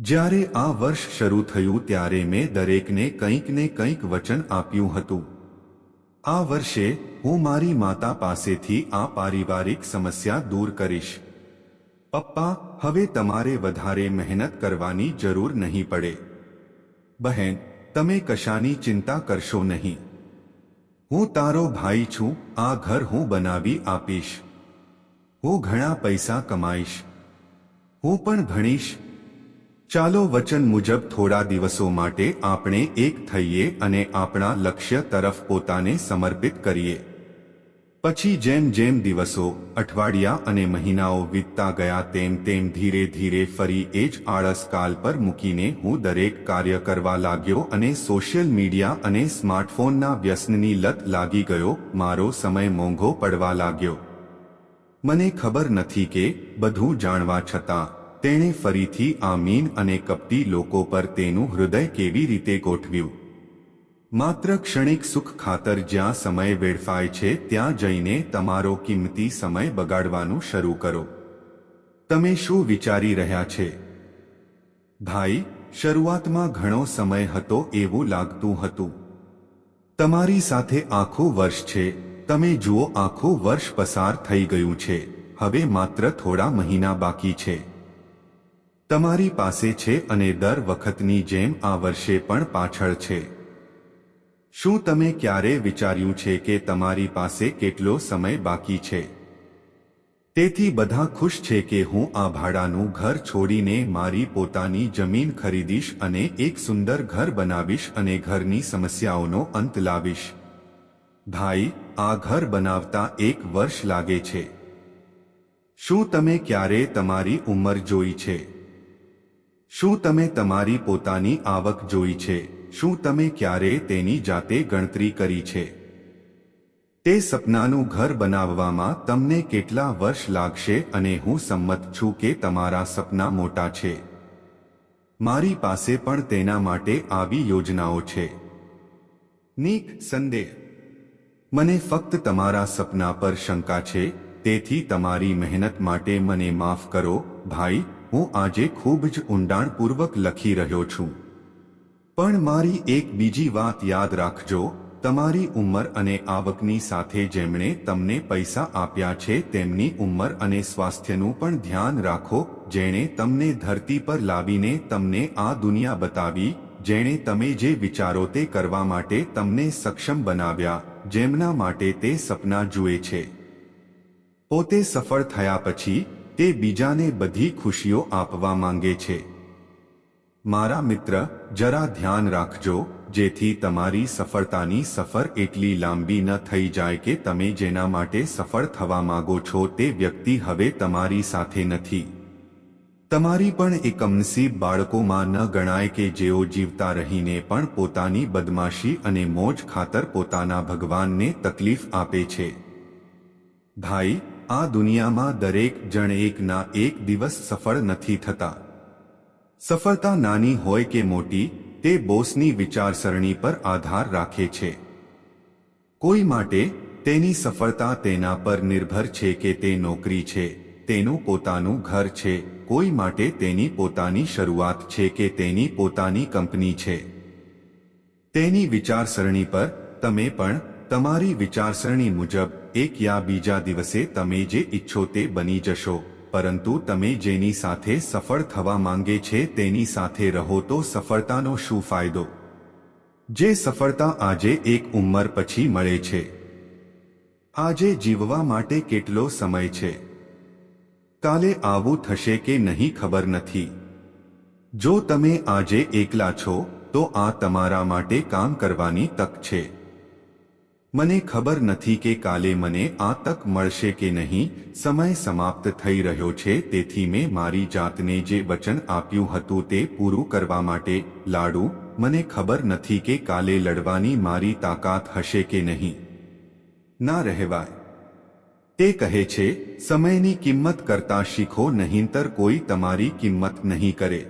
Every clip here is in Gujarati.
જ્યારે આ વર્ષ શરૂ થયું ત્યારે મેં દરેકને કંઈક ને કંઈક વચન આપ્યું હતું. આ વર્ષે હું મારી માતા પાસેથી આ પારિવારિક સમસ્યા દૂર કરીશ. પપ્પા, હવે તમારે વધારે મહેનત કરવાની જરૂર નહીં પડે. બહેન, તમે કશાની ચિંતા કરશો નહીં. હું તારો ભાઈ છું. આ ઘર હું બનાવી આપીશ. હું ઘણા પૈસા કમાઈશ. હું પણ ભણીશ. ચાલો વચન મુજબ થોડા દિવસો માટે આપણે એક થઈએ અને આપણા લક્ષ્ય તરફ પોતાને સમર્પિત કરીએ. પછી જેમ જેમ દિવસો, અઠવાડિયા અને મહિનાઓ વીતતા ગયા તેમ તેમ ધીરે ધીરે ફરી એ જ આળસ કાલ પર મૂકીને હું દરેક કાર્ય કરવા લાગ્યો અને સોશિયલ મીડિયા અને સ્માર્ટફોનના વ્યસનની લત લાગી ગયો. મારો સમય મોંઘો પડવા લાગ્યો. મને ખબર નથી કે બધું જાણવા છતાં તેણે ફરીથી આ મીન અને કપટી લોકો પર તેનું હૃદય કેવી રીતે ગોઠવ્યું. માત્ર ક્ષણિક સુખ ખાતર જ્યાં સમય વેડફાય છે ત્યાં જઈને તમારો કિંમતી સમય બગાડવાનું શરૂ કરો. તમે શું વિચારી રહ્યા છે? ભાઈ, શરૂઆતમાં ઘણો સમય હતો એવું લાગતું હતું. તમારી સાથે આખું વર્ષ છે. તમે જુઓ, આખું વર્ષ પસાર થઈ ગયું છે. હવે માત્ર થોડા મહિના બાકી છે. તમારી પાસે છે અને દર વખતની જેમ આ વર્ષે પણ પાછળ છે. શું તમે ક્યારે વિચાર્યું છે કે તમારી પાસે કેટલો સમય બાકી છે? તેથી બધા ખુશ છે કે હું આ ભાડાનું ઘર છોડીને મારી પોતાની જમીન ખરીદીશ અને એક સુંદર ઘર બનાવીશ અને ઘરની સમસ્યાઓનો અંત લાવીશ. ભાઈ, આ ઘર બનાવતા 1 વર્ષ લાગે છે. શું તમે ક્યારે તમારી ઉંમર જોઈ છે? શું તમે તમારી પોતાની આવક જોઈ છે? શું તમે ક્યારે તેની જાતે ગણતરી કરી છે? તે સપનાનું ઘર બનાવવામાં તમને કેટલા વર્ષ લાગશે? અને હું સંમત છું કે તમારા સપના મોટા છે. મારી પાસે પણ તેના માટે આવી યોજનાઓ છે. નિસંદેહ, મને ફક્ત તમારા સપના પર શંકા છે. તેથી તમારી મહેનત માટે મને માફ કરો. ભાઈ, હું આજે ખૂબ જ ઊંડાણપૂર્વક લખી રહ્યો છું. પણ મારી એક બીજી વાત યાદ રાખજો. તમારી ઉંમર અને આવકની સાથે જેમણે તમને પૈસા આપ્યા છે તેમની ઉંમર અને સ્વાસ્થ્યનું પણ ધ્યાન રાખો. જેણે તમને ધરતી પર લાવીને તમને આ દુનિયા બતાવી, જેણે તમે જે વિચારો તે કરવા માટે તમને સક્ષમ બનાવ્યા, જેમના માટે તે સપના જુએ છે. પોતે સફળ થયા પછી તે બીજાને બધી ખુશીઓ આપવા માંગે છે. મારા મિત્ર, જરા ધ્યાન રાખજો જેથી તમારી સફળતાની સફર એટલી લાંબી ન થઈ જાય કે તમે જેના માટે સફળ થવા માંગો છો તે વ્યક્તિ હવે તમારી સાથે નથી. તમારી પણ એ કમનસીબ બાળકોમાં ન ગણાય કે જેઓ જીવતા રહીને પણ પોતાની બદમાશી અને મોજ ખાતર પોતાના ભગવાનને તકલીફ આપે છે. ભાઈ, આ દુનિયામાં દરેક જણ એકના એક દિવસ સફળ નથી થતા. સફળતા નાની હોય કે મોટી, તે બોસની વિચારસરણી પર આધાર રાખે છે. કોઈ માટે તેની સફળતા તેના પર નિર્ભર છે કે તે નોકરી છે, તેનું પોતાનું ઘર છે. કોઈ માટે તેની પોતાની શરૂઆત છે કે તેની પોતાની કંપની છે. તેની વિચારસરણી પર તમે પણ તમારી વિચારસરણી મુજબ એક યા બીજા દિવસે તમે જે ઈચ્છો તે બની જશો. પરંતુ તમે જેની સાથે સફળ થવા માંગે છે તેની સાથે રહો તો સફળતાનો શું ફાયદો? જે સફળતા આજે એક ઉંમર પછી મળે છે. આજે જીવવા માટે કેટલો સમય છે? કાલે આવું થશે કે નહીં ખબર નથી. જો તમે આજે એકલા છો તો આ તમારા માટે કામ કરવાની તક છે. મને ખબર નથી કે કાલે મને આ તક મળશે કે નહીં. સમય સમાપ્ત થઈ રહ્યો છે. તેથી મેં મારી જાતને જે વચન આપ્યું હતું તે પૂરું કરવા માટે લાડુ. મને ખબર નથી કે કાલે લડવાની મારી તાકાત હશે કે નહીં. ના રહેવાય. તે કહે છે, સમયની કિંમત કરતા શીખો, નહીંતર કોઈ તમારી કિંમત નહીં કરે.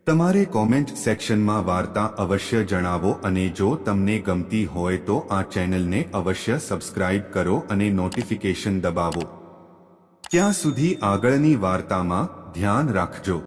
તમારે કોમેન્ટ સેક્શનમાં વાર્તા અવશ્ય જણાવો અને જો તમને ગમતી હોય તો આ ચેનલને અવશ્ય સબસ્ક્રાઇબ કરો અને નોટિફિકેશન દબાવો. ત્યાં સુધી આગળની વાર્તામાં ધ્યાન રાખજો.